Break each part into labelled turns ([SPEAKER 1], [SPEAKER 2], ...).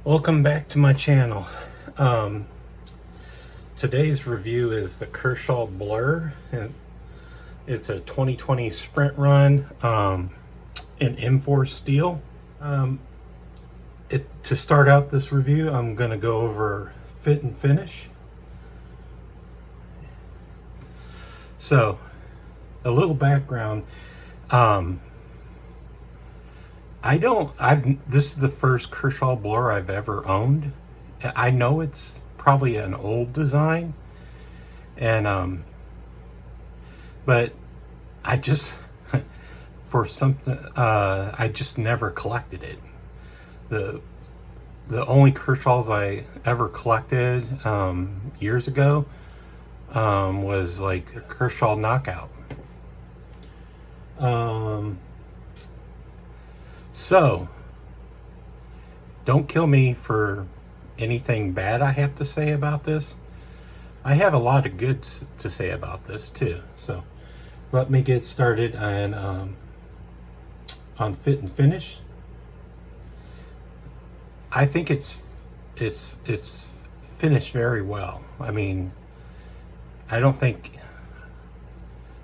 [SPEAKER 1] Welcome back to my channel. Today's review is the Kershaw Blur, and it's a 2020 sprint run in M4 steel. To start out this review, I'm going to go over fit and finish. So, a little background. This is the first Kershaw Blur I've ever owned. I know it's probably an old design, and but I just for something I just never collected it. The only Kershaws I ever collected years ago was like a Kershaw Knockout. So, don't kill me for anything bad I have to say about this. I have a lot of good to say about this too. So, let me get started on fit and finish. I think it's finished very well. I mean, I don't think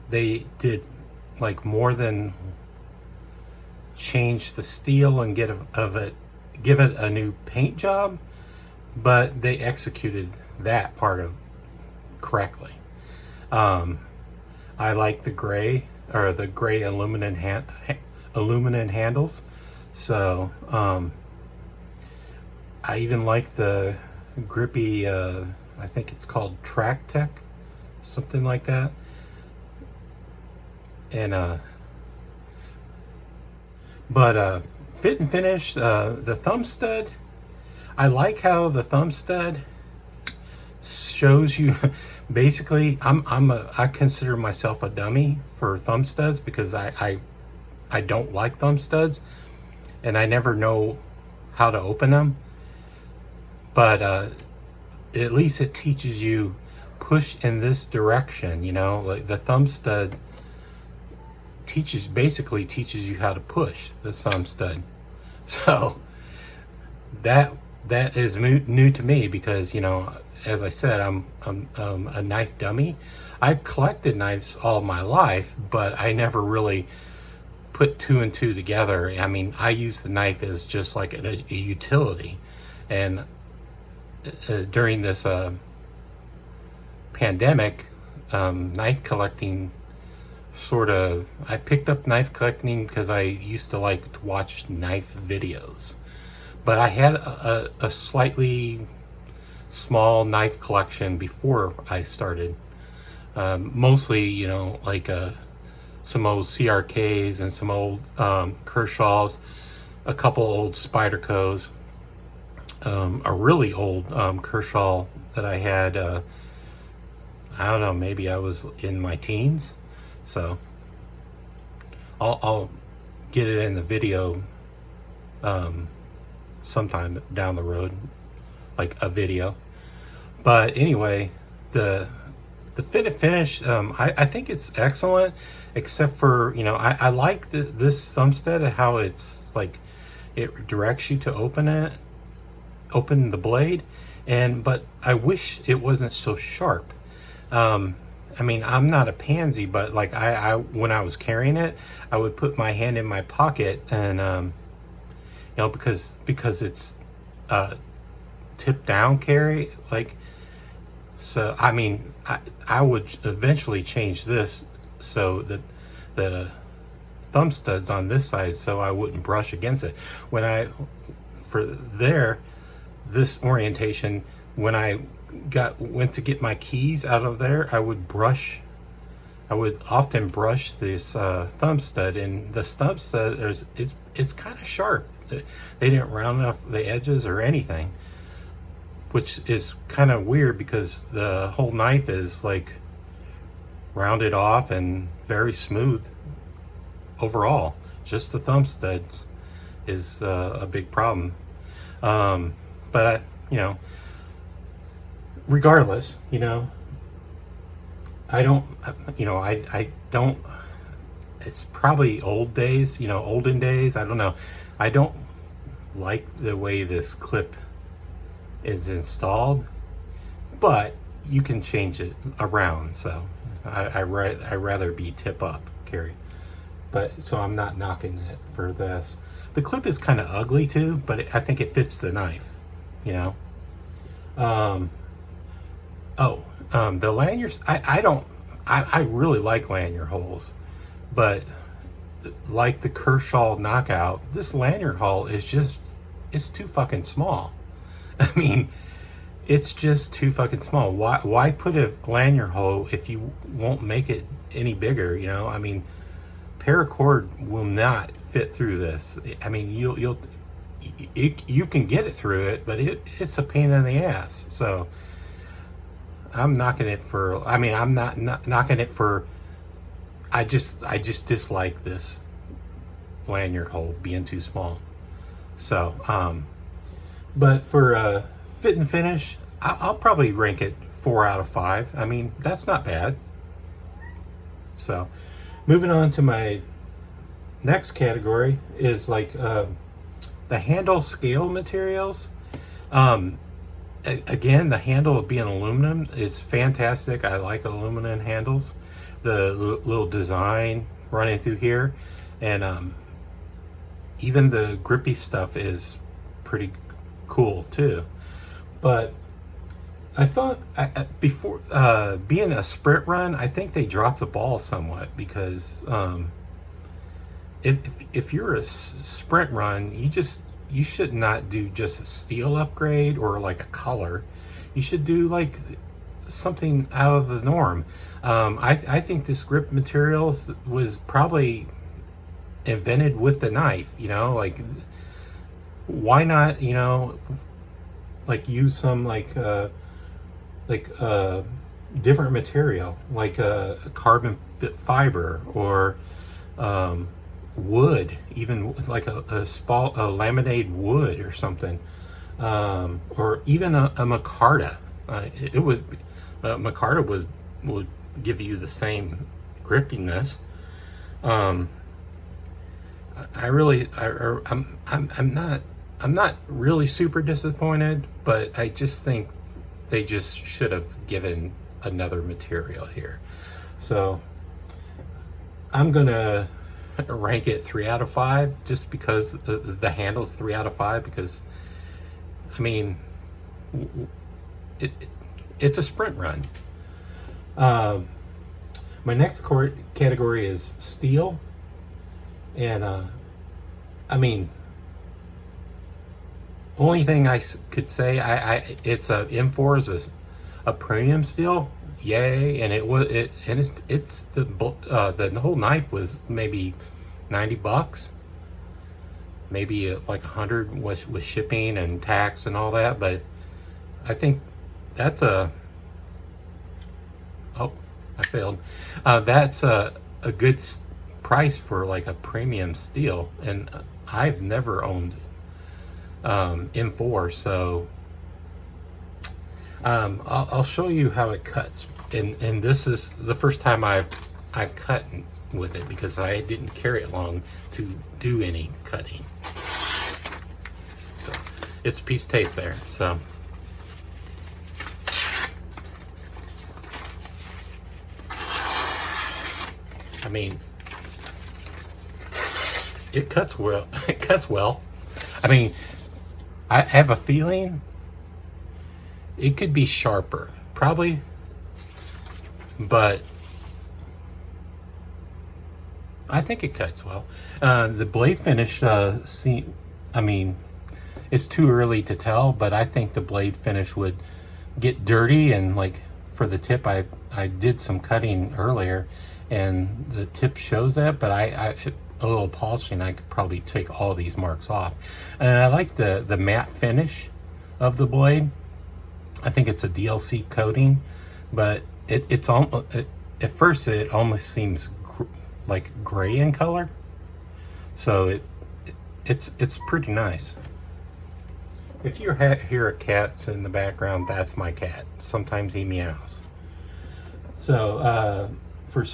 [SPEAKER 1] they did like more than change the steel and give it a new paint job, but they executed that part of correctly. I like the gray aluminum handles. So I even like the grippy I think it's called Trac-Tec, something like that. And but fit and finish, the thumb stud, I like how the thumb stud shows you basically I consider myself a dummy for thumb studs because I don't like thumb studs and I never know how to open them. But at least it teaches you push in this direction, you know, like the thumb stud basically teaches you how to push the thumb stud. So that is new to me because, you know, as I said, I'm a knife dummy. I've collected knives all my life, but I never really put two and two together. I mean, I use the knife as just like a utility. And during this pandemic, knife collecting I picked up knife collecting because I used to like to watch knife videos, but I had a slightly small knife collection before I started. Mostly, you know, like some old CRKs and some old Kershaws, a couple old Spydercos, a really old Kershaw that I had, I don't know, maybe I was in my teens. So I'll get it in the video sometime down the road, like a video. But anyway, the fit and finish, I think it's excellent, except for, you know, I like this thumb stud and how it's like it directs you to open the blade, but I wish it wasn't so sharp. I mean, I'm not a pansy, but like I when I was carrying it, I would put my hand in my pocket and you know, because it's tip down carry, like, so I mean I would eventually change this so that the thumb studs on this side so I wouldn't brush against it. This orientation, when I went to get my keys out of there, I would often brush this thumb stud, and the thumb stud it's kind of sharp. They didn't round off the edges or anything, which is kind of weird because the whole knife is like rounded off and very smooth overall. Just the thumb studs is a big problem. But you know, regardless, you know, I don't, it's probably olden days, I don't know. I don't like the way this clip is installed, but you can change it around. So I rather be tip up carry, but so I'm not knocking it for this. The clip is kind of ugly too, but I think it fits the knife, you know. The lanyards, I really like lanyard holes, but like the Kershaw Knockout, this lanyard hole is just, it's too fucking small. I mean, it's just too fucking small. Why put a lanyard hole if you won't make it any bigger, you know? I mean, paracord will not fit through this. I mean, you can get it through it, but it's a pain in the ass. So I'm knocking it for, I mean, I'm not knocking it for, I just dislike this lanyard hole being too small. So, but for fit and finish, I'll probably rank it 4 out of 5. I mean, that's not bad. So, moving on to my next category is like the handle scale materials. Again, the handle being aluminum is fantastic. I like aluminum handles. The little design running through here, and even the grippy stuff is pretty cool too. But I thought before being a sprint run, I think they dropped the ball somewhat, because if you're a sprint run, you should not do just a steel upgrade or like a color. You should do like something out of the norm. I think this grip materials was probably invented with the knife, you know, like why not, you know, like use some different material, like a carbon fiber, or wood, even like a laminated wood or something, or even a micarta. Micarta would give you the same grippiness. I'm not really super disappointed, but I just think they just should have given another material here. So I'm gonna rank it 3 out of 5, just because the handle's 3 out of 5, because I mean, it's a sprint run. My next category is steel, and I mean, only thing I could say, it's a M4 is a premium steel, yay, and it's the whole knife was maybe $90, maybe like 100 with shipping and tax and all that, but I think that's I failed. That's a good price for like a premium steel, and I've never owned M4, so I'll show you how it cuts, and this is the first time I've cut with it, because I didn't carry it long to do any cutting. So it's a piece of tape there, so I mean, it cuts well. It cuts well. I mean, I have a feeling it could be sharper, probably, but I think it cuts well. The blade finish, I mean, it's too early to tell, but I think the blade finish would get dirty, and like for the tip, I did some cutting earlier, and the tip shows that, but a little polishing, I could probably take all these marks off. And I like the matte finish of the blade. I think it's a DLC coating, but it's almost, at first it almost seems like gray in color, so it's pretty nice. If you hear a cat's in the background, that's my cat. Sometimes he meows. So for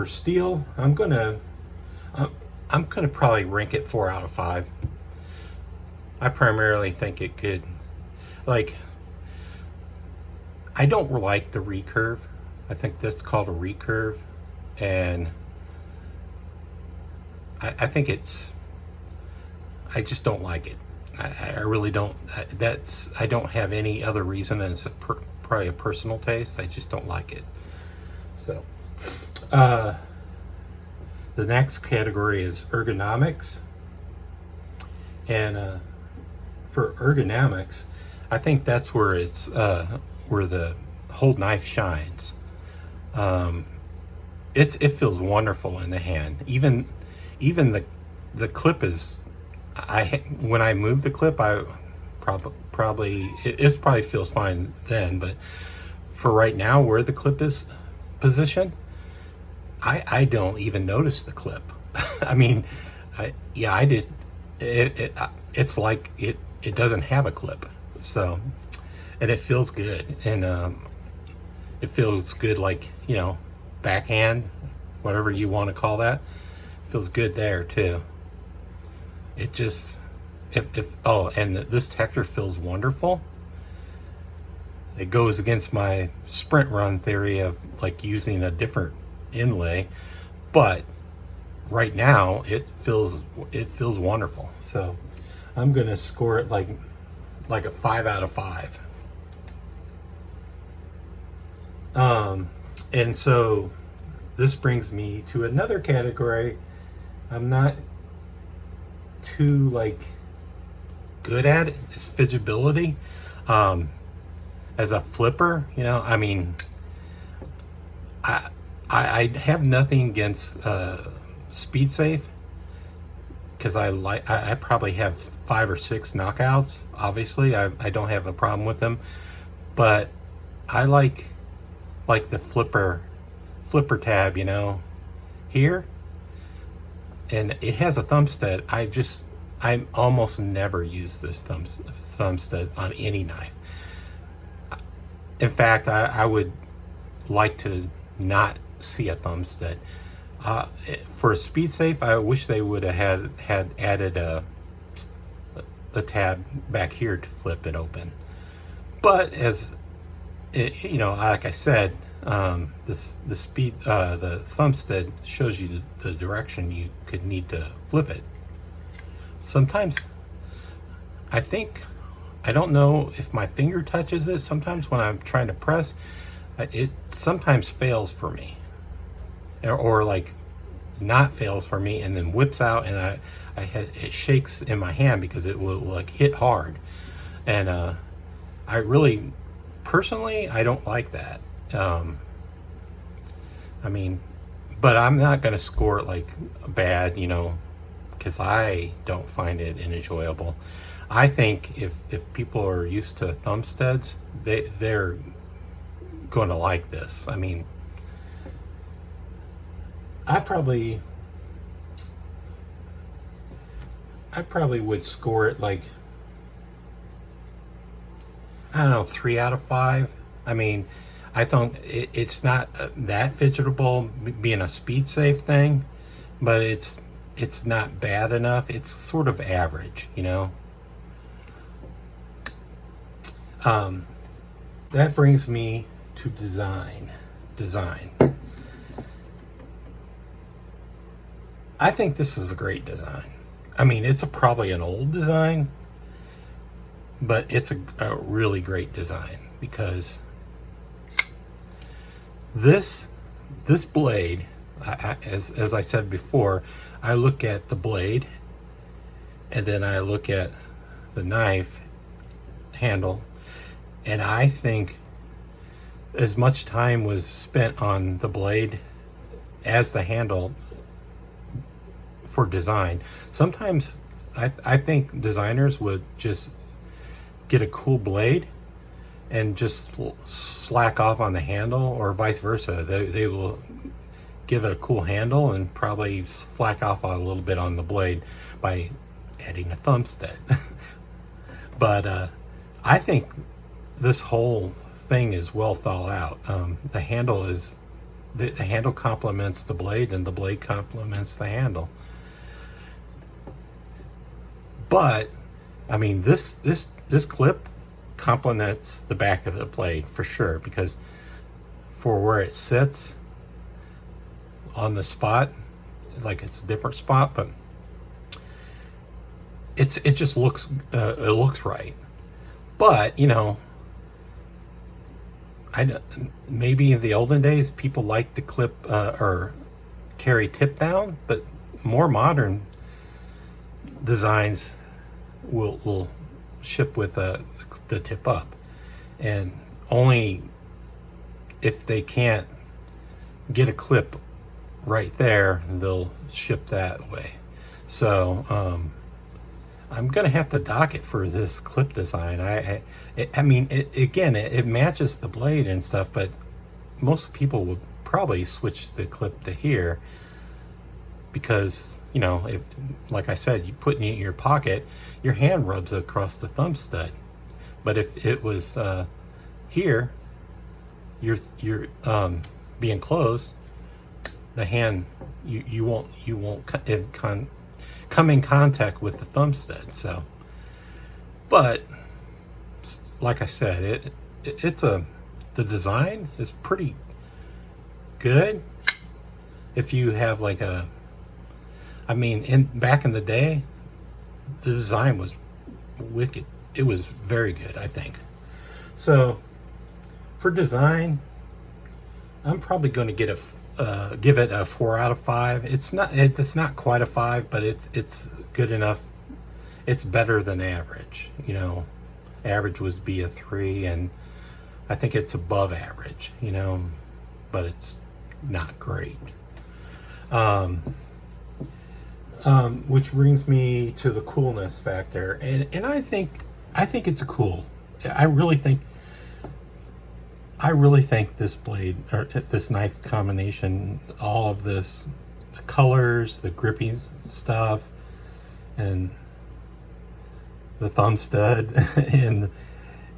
[SPEAKER 1] steel, I'm gonna probably rank it 4 out of 5. I primarily think it could like, I don't like the Recurve. I think that's called a Recurve, and I think I just don't like it. I really don't. I don't have any other reason, and it's probably a personal taste. I just don't like it. So, the next category is ergonomics, and for ergonomics, I think that's where it's where the whole knife shines. It feels wonderful in the hand. Even the clip is. When I move the clip, I probably it probably feels fine then, but for right now, where the clip is positioned, I don't even notice the clip. I mean, I just it's like it doesn't have a clip. So, and it feels good, and it feels good, like, you know, backhand, whatever you want to call that, feels good there too. It just, and this texture feels wonderful. It goes against my sprint run theory of like using a different inlay, but right now it feels wonderful. So I'm gonna score it like a 5 out of 5. And so this brings me to another category I'm not too like good at it. It's fidgetability. As a flipper, you know, I mean, I have nothing against Speed Safe, because I probably have 5 or 6 knockouts. Obviously, I don't have a problem with them, but I like the flipper tab, you know, here. And it has a thumb stud. I almost never use this thumb stud on any knife. In fact, I would like to not see a thumb stud. For a Speed Safe, I wish they would have had added a tab back here to flip it open. But as it, you know, like I said, the thumb stud shows you the direction you could need to flip it. Sometimes I don't know if my finger touches it. Sometimes when I'm trying to press, it sometimes fails for me, or like not fails for me and then whips out, and it shakes in my hand because it will like hit hard. And I really, personally, I don't like that. I mean, but I'm not going to score it like bad, you know, because I don't find it enjoyable. I think if people are used to thumb studs, they're going to like this. I mean, I probably would score it like, I don't know, 3 out of 5. I mean, I think it's not that fidgetable, being a Speed Safe thing, but it's not bad enough. It's sort of average, you know. That brings me to design. I think this is a great design. I mean, it's probably an old design, but it's a really great design, because this blade, as I said before, I look at the blade, and then I look at the knife handle, and I think as much time was spent on the blade as the handle for design. Sometimes I think designers would just get a cool blade and just slack off on the handle, or vice versa. They will give it a cool handle and probably slack off a little bit on the blade by adding a thumb stud. But I think this whole thing is well thought out. The handle complements the blade, and the blade complements the handle. But I mean, this clip complements the back of the blade for sure, because for where it sits on the spot, like it's a different spot, but it just looks it looks right. But you know, maybe in the olden days people liked to clip or carry tip down, but more modern designs will ship with the tip up, and only if they can't get a clip right there, they'll ship that way. So I'm gonna have to dock it for this clip design. I mean, it matches the blade and stuff, but most people would probably switch the clip to here, because you know, if, like I said, you put it in your pocket, your hand rubs across the thumb stud. But if it was here, you're being closed, the hand, you won't come in contact with the thumb stud. So, but like I said, the design is pretty good. If you have like I mean, back in the day, the design was wicked. It was very good, I think. So for design, I'm probably going to give it a 4 out of 5. It's not quite a 5, but it's good enough. It's better than average. You know, average would be a 3, and I think it's above average. You know, but it's not great. Which brings me to the coolness factor, and I think it's cool. I really think this blade, or this knife combination, all of this, the colors, the gripping stuff, and the thumb stud, and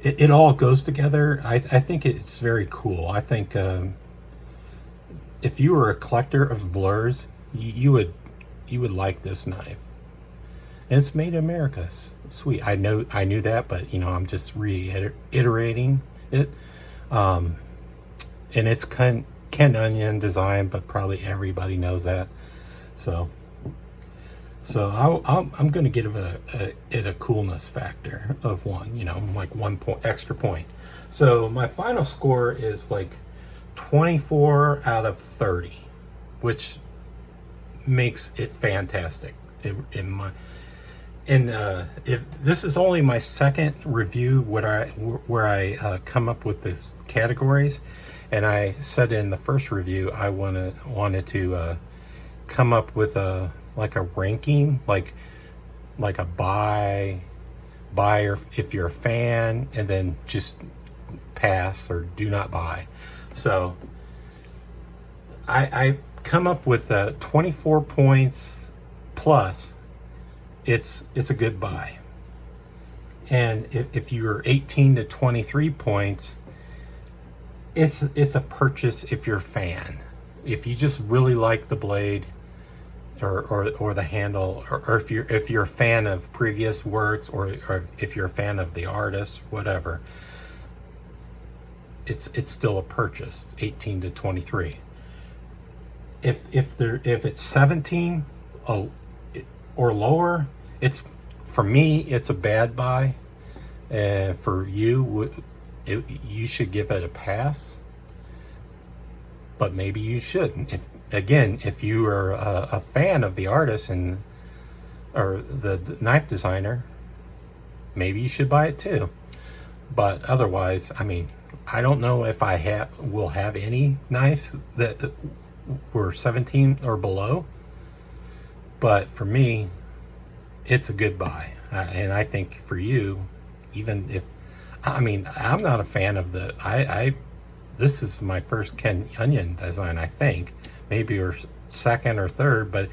[SPEAKER 1] it all goes together. I think it's very cool. I think if you were a collector of blurs, you would like this knife. And it's made in America. Sweet. I knew that, but you know, I'm just reiterating it. And it's Ken Onion design, but probably everybody knows that. So I'm going to give it a coolness factor of 1. You know, like 1 extra point. So my final score is like 24 out of 30, which makes it fantastic in my. And if this is only my second review where I come up with these categories, and I said in the first review I wanted to come up with a ranking, like a buy or if you're a fan, and then just pass or do not buy. So I come up with 24 points plus. It's a good buy. And if you're 18 to 23 points, it's a purchase if you're a fan. If you just really like the blade or the handle, or if you're a fan of previous works, or if you're a fan of the artist, whatever, it's still a purchase. 18 to 23. If it's 17 or lower, for me it's a bad buy. For you, you should give it a pass, but maybe you shouldn't. If you are a fan of the artist or the knife designer, maybe you should buy it too. But otherwise, I mean, I don't know if I will have any knives that were 17 or below, but for me, it's a good buy. And I think for you, even if, I mean, I'm not a fan of this is my first Ken Onion design, I think, maybe or second or third, but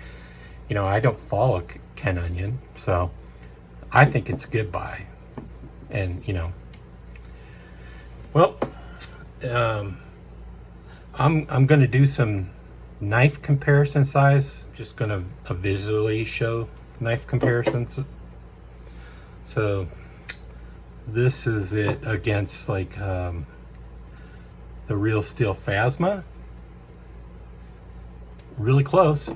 [SPEAKER 1] you know, I don't follow Ken Onion, so I think it's a good buy. And you know, well, I'm going to do some knife comparison size. Just going to visually show knife comparisons. So This is it against like the Real Steel Phasma. Really close.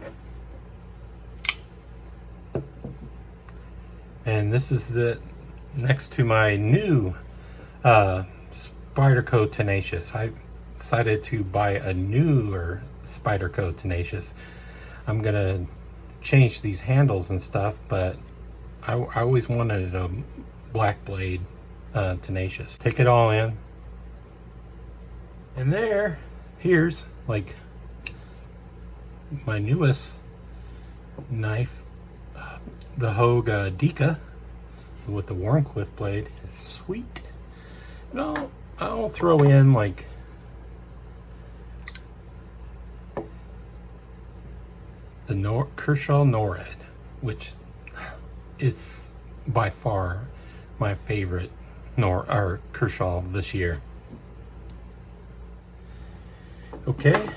[SPEAKER 1] And this is it next to my new Spyderco Tenacious. I decided to buy a newer Spyderco Tenacious. I'm gonna change these handles and stuff, but I always wanted a black blade Tenacious. Take it all in. And here's like my newest knife, the Hogue Deka with the Warncliffe blade. It's sweet. And I'll throw in like the Kershaw NORAD, which it's by far my favorite Kershaw this year. Okay,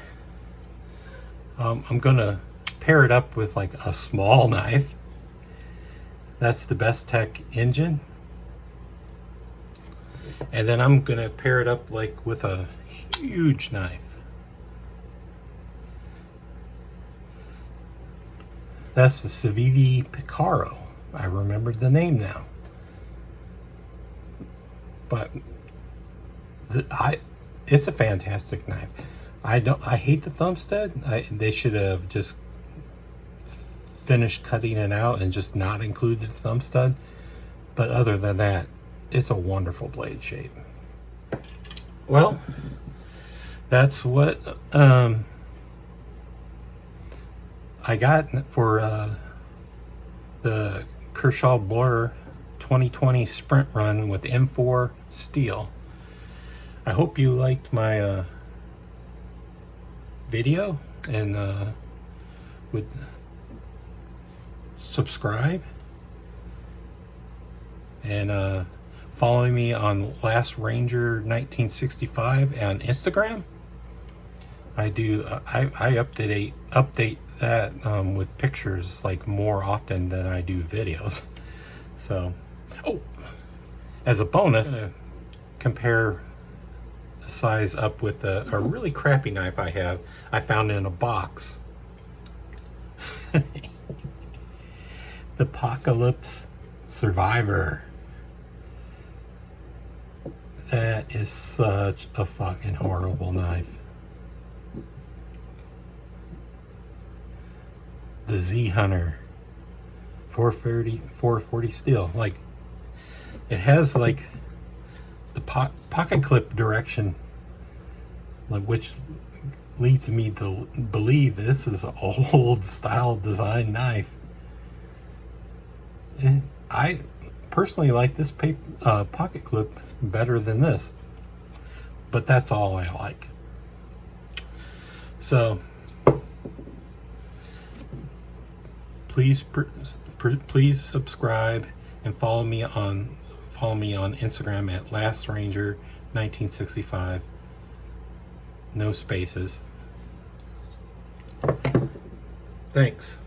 [SPEAKER 1] I'm gonna pair it up with like a small knife. That's the Best Tech engine. And then I'm gonna pair it up like with a huge knife. That's the Civivi Picaro. I remembered the name now. But it's a fantastic knife. I hate the thumb stud. They should have just finished cutting it out and just not included the thumb stud. But other than that, it's a wonderful blade shape. Well, that's what I got for the Kershaw Blur 2020 sprint run with M4 steel. I hope you liked my video and would subscribe and follow me on Last Ranger 1965 on Instagram. I update that with pictures like more often than I do videos. So, as a bonus, compare the size up with a really crappy knife I found in a box. The Apocalypse Survivor. That is such a fucking horrible knife. The Z Hunter 440 steel. Like, it has like the pocket clip direction, like, which leads me to believe this is an old style design knife. And I personally like this pocket clip better than this, but that's all I like. So please subscribe and follow me on Instagram at Last Ranger 1965. No spaces. Thanks.